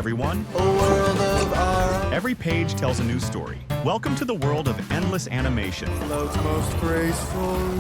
everyone. A world of art Every page tells a new story. Welcome to the world of endless animation. floats most gracefully.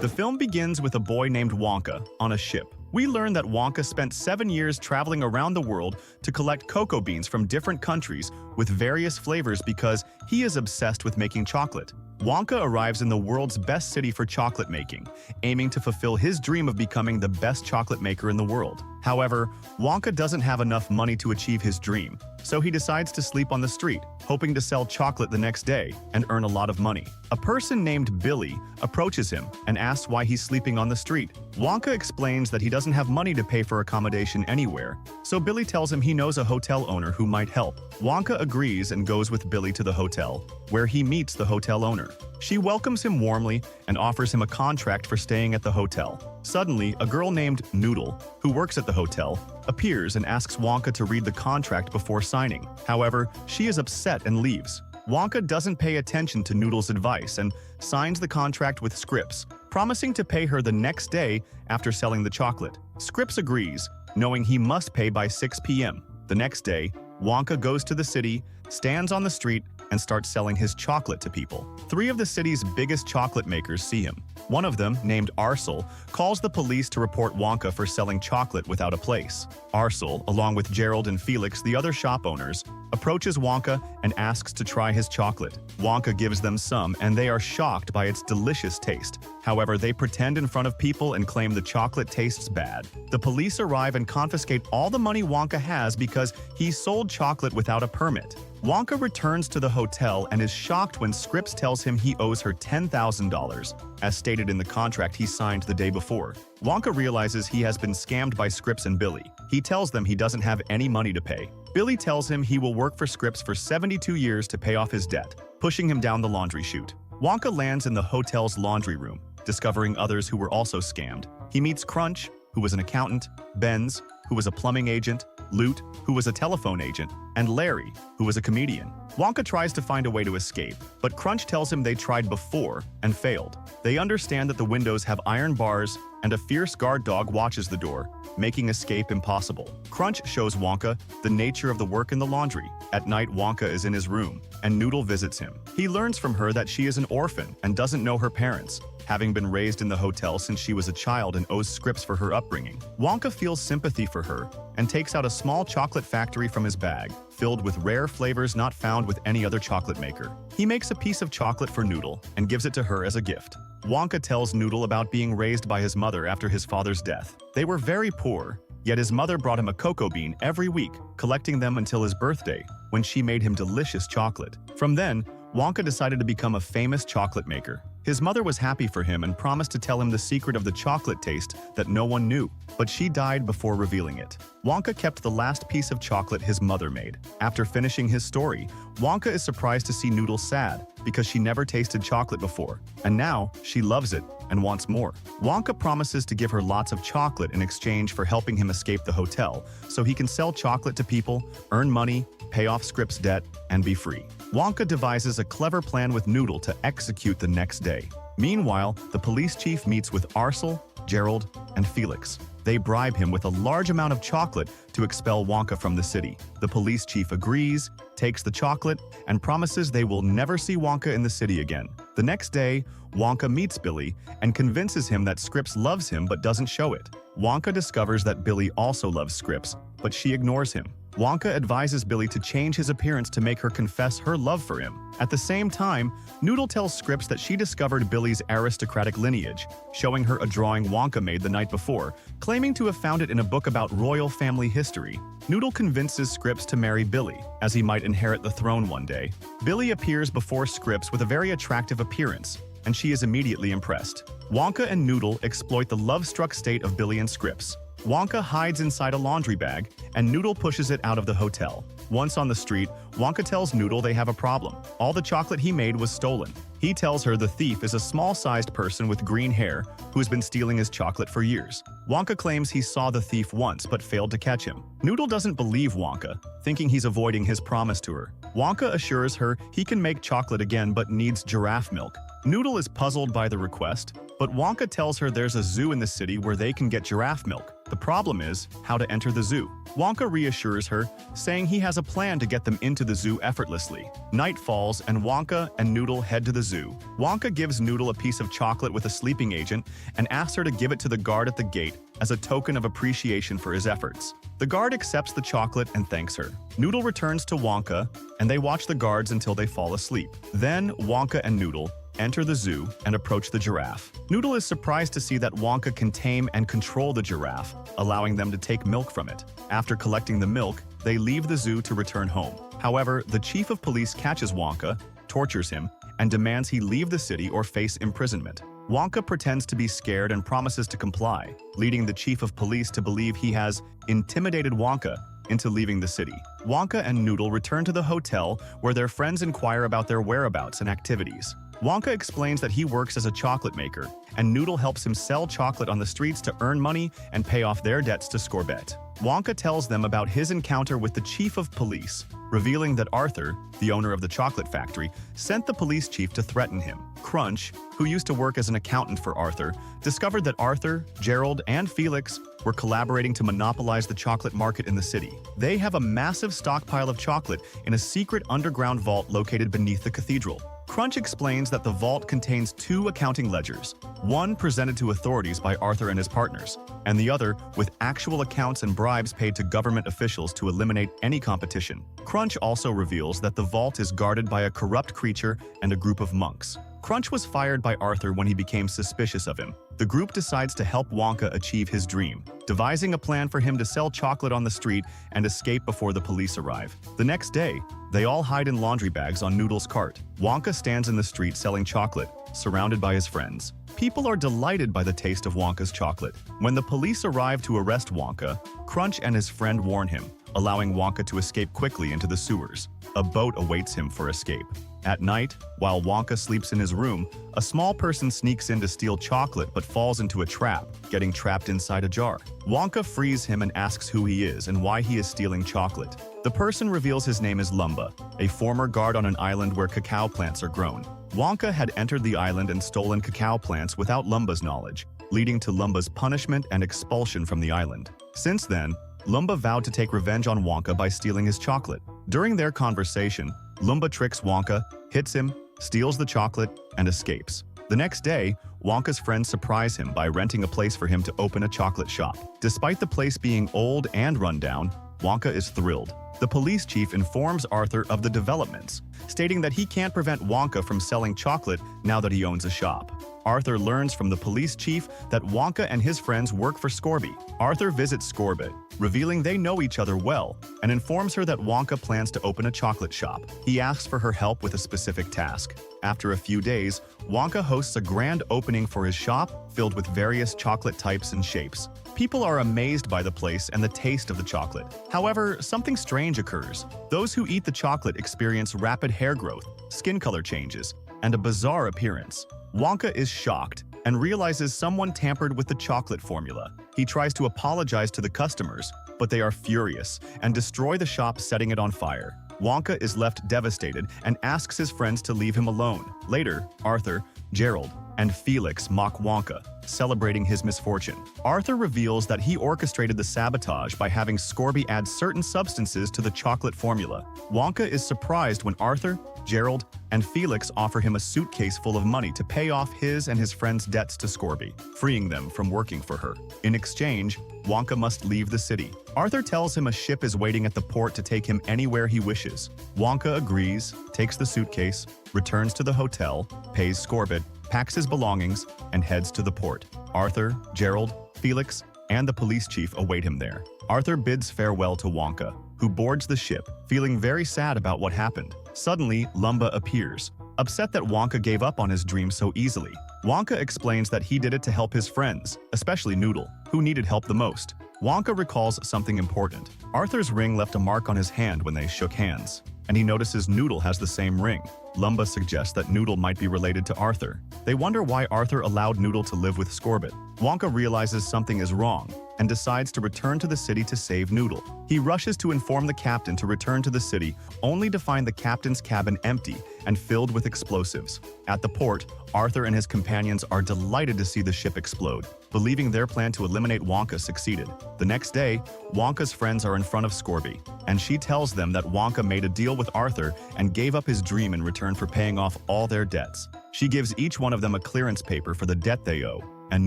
The film begins with a boy named Wonka on a ship. We learn that Wonka spent 7 years traveling around the world to collect cocoa beans from different countries with various flavors because he is obsessed with making chocolate. Wonka arrives in the world's best city for chocolate making, aiming to fulfill his dream of becoming the best chocolate maker in the world. However, Wonka doesn't have enough money to achieve his dream, so he decides to sleep on the street, hoping to sell chocolate the next day and earn a lot of money. A person named Billy approaches him and asks why he's sleeping on the street. Wonka explains that he doesn't have money to pay for accommodation anywhere, so Billy tells him he knows a hotel owner who might help. Wonka agrees and goes with Billy to the hotel, where he meets the hotel owner. She welcomes him warmly and offers him a contract for staying at the hotel. Suddenly, a girl named Noodle, who works at the hotel, appears and asks Wonka to read the contract before signing. However, she is upset and leaves. Wonka doesn't pay attention to Noodle's advice and signs the contract with Scripps, promising to pay her the next day after selling the chocolate. Scripps agrees, knowing he must pay by 6 p.m. The next day, Wonka goes to the city, stands on the street, and starts selling his chocolate to people. 3 of the city's biggest chocolate makers see him. One of them, named Arsel, calls the police to report Wonka for selling chocolate without a place. Arsel, along with Gerald and Felix, the other shop owners, approaches Wonka and asks to try his chocolate. Wonka gives them some, and they are shocked by its delicious taste. However, they pretend in front of people and claim the chocolate tastes bad. The police arrive and confiscate all the money Wonka has because he sold chocolate without a permit. Wonka returns to the hotel and is shocked when Scripps tells him he owes her $10,000, as stated in the contract he signed the day before. Wonka realizes he has been scammed by Scripps and Billy. He tells them he doesn't have any money to pay. Billy tells him he will work for Scripps for 72 years to pay off his debt, pushing him down the laundry chute. Wonka lands in the hotel's laundry room, discovering others who were also scammed. He meets Crunch, who was an accountant, Benz, who was a plumbing agent, Loot, who was a telephone agent, and Larry, who was a comedian. Wonka tries to find a way to escape, but Crunch tells him they tried before and failed. They understand that the windows have iron bars and a fierce guard dog watches the door, making escape impossible. Crunch shows Wonka the nature of the work in the laundry. At night, Wonka is in his room, and Noodle visits him. He learns from her that she is an orphan and doesn't know her parents, having been raised in the hotel since she was a child and owes Scripps for her upbringing. Wonka feels sympathy for her and takes out a small chocolate factory from his bag, filled with rare flavors not found with any other chocolate maker. He makes a piece of chocolate for Noodle and gives it to her as a gift. Wonka tells Noodle about being raised by his mother after his father's death. They were very poor, yet his mother brought him a cocoa bean every week, collecting them until his birthday, when she made him delicious chocolate. From then, Wonka decided to become a famous chocolate maker. His mother was happy for him and promised to tell him the secret of the chocolate taste that no one knew, but she died before revealing it. Wonka kept the last piece of chocolate his mother made. After finishing his story, Wonka is surprised to see Noodle sad because she never tasted chocolate before, and now she loves it and wants more. Wonka promises to give her lots of chocolate in exchange for helping him escape the hotel, so he can sell chocolate to people, earn money, pay off Scripps' debt, and be free. Wonka devises a clever plan with Noodle to execute the next day. Meanwhile, the police chief meets with Arsel, Gerald, and Felix. They bribe him with a large amount of chocolate to expel Wonka from the city. The police chief agrees, takes the chocolate, and promises they will never see Wonka in the city again. The next day, Wonka meets Billy and convinces him that Scripps loves him but doesn't show it. Wonka discovers that Billy also loves Scripps, but she ignores him. Wonka advises Billy to change his appearance to make her confess her love for him. At the same time, Noodle tells Scripps that she discovered Billy's aristocratic lineage, showing her a drawing Wonka made the night before, claiming to have found it in a book about royal family history. Noodle convinces Scripps to marry Billy, as he might inherit the throne one day. Billy appears before Scripps with a very attractive appearance, and she is immediately impressed. Wonka and Noodle exploit the love-struck state of Billy and Scripps. Wonka hides inside a laundry bag, and Noodle pushes it out of the hotel. Once on the street, Wonka tells Noodle they have a problem. All the chocolate he made was stolen. He tells her the thief is a small-sized person with green hair who has been stealing his chocolate for years. Wonka claims he saw the thief once but failed to catch him. Noodle doesn't believe Wonka, thinking he's avoiding his promise to her. Wonka assures her he can make chocolate again but needs giraffe milk. Noodle is puzzled by the request, but Wonka tells her there's a zoo in the city where they can get giraffe milk. The problem is how to enter the zoo. Wonka reassures her, saying he has a plan to get them into the zoo effortlessly. Night falls and Wonka and Noodle head to the zoo. Wonka gives Noodle a piece of chocolate with a sleeping agent and asks her to give it to the guard at the gate as a token of appreciation for his efforts. The guard accepts the chocolate and thanks her. Noodle returns to Wonka, and they watch the guards until they fall asleep. Then Wonka and Noodle enter the zoo and approach the giraffe. Noodle is surprised to see that Wonka can tame and control the giraffe, allowing them to take milk from it. After collecting the milk, they leave the zoo to return home. However, the chief of police catches Wonka, tortures him, and demands he leave the city or face imprisonment. Wonka pretends to be scared and promises to comply, leading the chief of police to believe he has intimidated Wonka into leaving the city. Wonka and Noodle return to the hotel where their friends inquire about their whereabouts and activities. Wonka explains that he works as a chocolate maker, and Noodle helps him sell chocolate on the streets to earn money and pay off their debts to Scorbet. Wonka tells them about his encounter with the chief of police, revealing that Arthur, the owner of the chocolate factory, sent the police chief to threaten him. Crunch, who used to work as an accountant for Arthur, discovered that Arthur, Gerald, and Felix were collaborating to monopolize the chocolate market in the city. They have a massive stockpile of chocolate in a secret underground vault located beneath the cathedral. Crunch explains that the vault contains two accounting ledgers, one presented to authorities by Arthur and his partners, and the other with actual accounts and bribes paid to government officials to eliminate any competition. Crunch also reveals that the vault is guarded by a corrupt creature and a group of monks. Crunch was fired by Arthur when he became suspicious of him. The group decides to help Wonka achieve his dream, devising a plan for him to sell chocolate on the street and escape before the police arrive. The next day, they all hide in laundry bags on Noodle's cart. Wonka stands in the street selling chocolate, surrounded by his friends. People are delighted by the taste of Wonka's chocolate. When the police arrive to arrest Wonka, Crunch and his friend warn him, allowing Wonka to escape quickly into the sewers. A boat awaits him for escape. At night, while Wonka sleeps in his room, a small person sneaks in to steal chocolate but falls into a trap, getting trapped inside a jar. Wonka frees him and asks who he is and why he is stealing chocolate. The person reveals his name is Lumba, a former guard on an island where cacao plants are grown. Wonka had entered the island and stolen cacao plants without Lumba's knowledge, leading to Lumba's punishment and expulsion from the island. Since then, Lumba vowed to take revenge on Wonka by stealing his chocolate. During their conversation, Lumba tricks Wonka, hits him, steals the chocolate, and escapes. The next day, Wonka's friends surprise him by renting a place for him to open a chocolate shop. Despite the place being old and run down, Wonka is thrilled. The police chief informs Arthur of the developments, stating that he can't prevent Wonka from selling chocolate now that he owns a shop. Arthur learns from the police chief that Wonka and his friends work for Scorby. Arthur visits Scorbet, revealing they know each other well, and informs her that Wonka plans to open a chocolate shop. He asks for her help with a specific task. After a few days, Wonka hosts a grand opening for his shop filled with various chocolate types and shapes. People are amazed by the place and the taste of the chocolate. However, something strange occurs. Those who eat the chocolate experience rapid hair growth, skin color changes, and a bizarre appearance. Wonka is shocked and realizes someone tampered with the chocolate formula. He tries to apologize to the customers, but they are furious and destroy the shop, setting it on fire. Wonka is left devastated and asks his friends to leave him alone. Later, Arthur, Gerald, and Felix mock Wonka, celebrating his misfortune. Arthur reveals that he orchestrated the sabotage by having Scorby add certain substances to the chocolate formula. Wonka is surprised when Arthur, Gerald, and Felix offer him a suitcase full of money to pay off his and his friends' debts to Scorby, freeing them from working for her. In exchange, Wonka must leave the city. Arthur tells him a ship is waiting at the port to take him anywhere he wishes. Wonka agrees, takes the suitcase, returns to the hotel, pays Scorbet, packs his belongings, and heads to the port. Arthur, Gerald, Felix, and the police chief await him there. Arthur bids farewell to Wonka, who boards the ship, feeling very sad about what happened. Suddenly, Lumba appears, upset that Wonka gave up on his dream so easily. Wonka explains that he did it to help his friends, especially Noodle, who needed help the most. Wonka recalls something important. Arthur's ring left a mark on his hand when they shook hands, and he notices Noodle has the same ring. Lumba suggests that Noodle might be related to Arthur. They wonder why Arthur allowed Noodle to live with Scorbet. Wonka realizes something is wrong and decides to return to the city to save Noodle. He rushes to inform the captain to return to the city, only to find the captain's cabin empty and filled with explosives. At the port, Arthur and his companions are delighted to see the ship explode, believing their plan to eliminate Wonka succeeded. The next day, Wonka's friends are in front of Scorby, and she tells them that Wonka made a deal with Arthur and gave up his dream in return for paying off all their debts. She gives each one of them a clearance paper for the debt they owe, and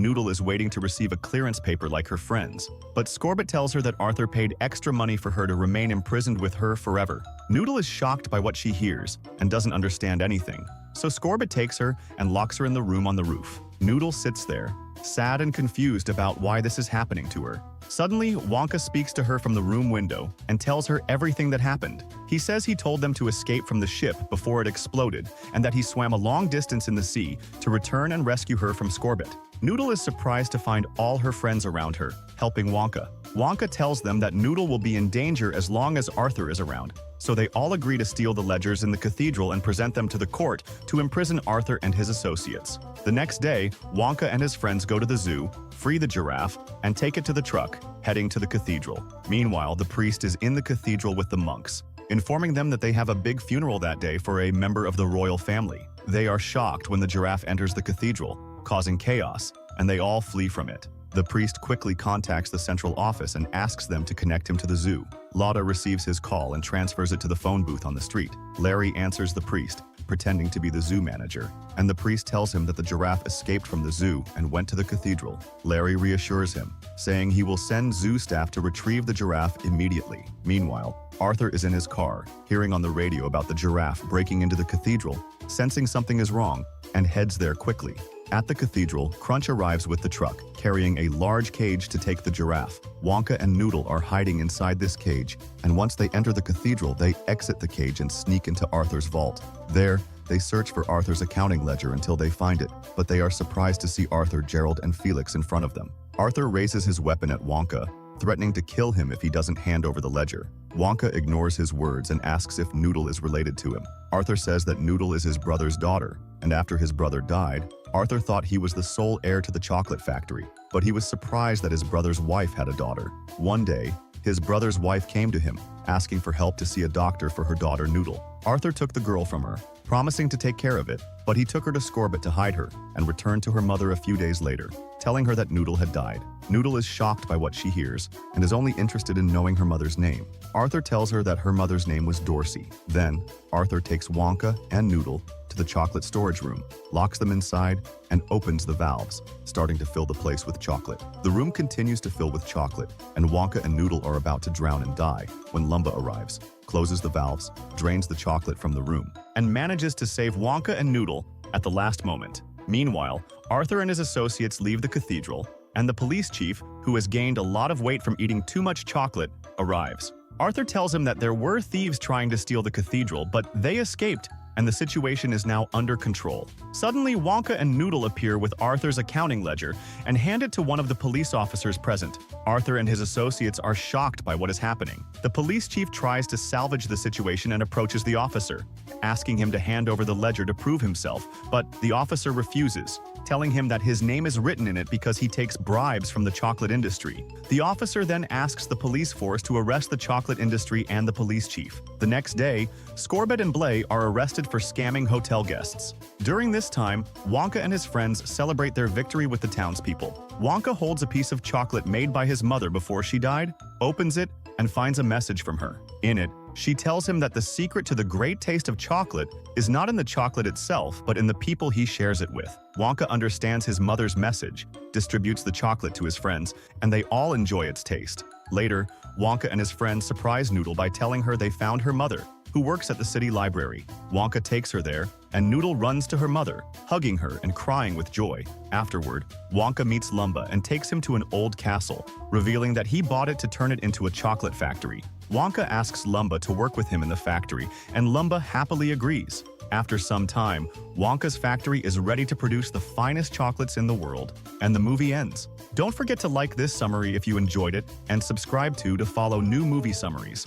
Noodle is waiting to receive a clearance paper like her friends. But Scorbut tells her that Arthur paid extra money for her to remain imprisoned with her forever. Noodle is shocked by what she hears and doesn't understand anything. So Scorbut takes her and locks her in the room on the roof. Noodle sits there, sad and confused about why this is happening to her. Suddenly, Wonka speaks to her from the room window and tells her everything that happened. He says he told them to escape from the ship before it exploded and that he swam a long distance in the sea to return and rescue her from Scorbut. Noodle is surprised to find all her friends around her, helping Wonka. Wonka tells them that Noodle will be in danger as long as Arthur is around, so they all agree to steal the ledgers in the cathedral and present them to the court to imprison Arthur and his associates. The next day, Wonka and his friends go to the zoo, free the giraffe, and take it to the truck, heading to the cathedral. Meanwhile, the priest is in the cathedral with the monks, informing them that they have a big funeral that day for a member of the royal family. They are shocked when the giraffe enters the cathedral, causing chaos, and they all flee from it. The priest quickly contacts the central office and asks them to connect him to the zoo. Lauda receives his call and transfers it to the phone booth on the street. Larry answers the priest, pretending to be the zoo manager, and the priest tells him that the giraffe escaped from the zoo and went to the cathedral. Larry reassures him, saying he will send zoo staff to retrieve the giraffe immediately. Meanwhile, Arthur is in his car, hearing on the radio about the giraffe breaking into the cathedral, sensing something is wrong, and heads there quickly. At the cathedral, Crunch arrives with the truck, carrying a large cage to take the giraffe. Wonka and Noodle are hiding inside this cage, and once they enter the cathedral, they exit the cage and sneak into Arthur's vault. There, they search for Arthur's accounting ledger until they find it, but they are surprised to see Arthur, Gerald, and Felix in front of them. Arthur raises his weapon at Wonka, threatening to kill him if he doesn't hand over the ledger. Wonka ignores his words and asks if Noodle is related to him. Arthur says that Noodle is his brother's daughter, and after his brother died, Arthur thought he was the sole heir to the chocolate factory, but he was surprised that his brother's wife had a daughter. One day, his brother's wife came to him, asking for help to see a doctor for her daughter Noodle. Arthur took the girl from her, promising to take care of it, but he took her to Scorbut to hide her and returned to her mother a few days later, telling her that Noodle had died. Noodle is shocked by what she hears and is only interested in knowing her mother's name. Arthur tells her that her mother's name was Dorsey. Then, Arthur takes Wonka and Noodle to the chocolate storage room, locks them inside, and opens the valves, starting to fill the place with chocolate. The room continues to fill with chocolate, and Wonka and Noodle are about to drown and die when Lumba arrives, closes the valves, drains the chocolate from the room, and manages to save Wonka and Noodle at the last moment. Meanwhile, Arthur and his associates leave the cathedral, and the police chief, who has gained a lot of weight from eating too much chocolate, arrives. Arthur tells him that there were thieves trying to steal the cathedral, but they escaped, and the situation is now under control. Suddenly, Wonka and Noodle appear with Arthur's accounting ledger and hand it to one of the police officers present. Arthur and his associates are shocked by what is happening. The police chief tries to salvage the situation and approaches the officer, asking him to hand over the ledger to prove himself, but the officer refuses, telling him that his name is written in it because he takes bribes from the chocolate industry. The officer then asks the police force to arrest the chocolate industry and the police chief. The next day, Scorbut and Blay are arrested for scamming hotel guests. During this time, Wonka and his friends celebrate their victory with the townspeople. Wonka holds a piece of chocolate made by his mother before she died, opens it, and finds a message from her. In it, she tells him that the secret to the great taste of chocolate is not in the chocolate itself, but in the people he shares it with. Wonka understands his mother's message, distributes the chocolate to his friends, and they all enjoy its taste. Later, Wonka and his friends surprise Noodle by telling her they found her mother, who works at the city library. Wonka takes her there, and Noodle runs to her mother, hugging her and crying with joy. Afterward, Wonka meets Lumba and takes him to an old castle, revealing that he bought it to turn it into a chocolate factory. Wonka asks Lumba to work with him in the factory, and Lumba happily agrees. After some time, Wonka's factory is ready to produce the finest chocolates in the world, and the movie ends. Don't forget to like this summary if you enjoyed it, and subscribe to follow new movie summaries.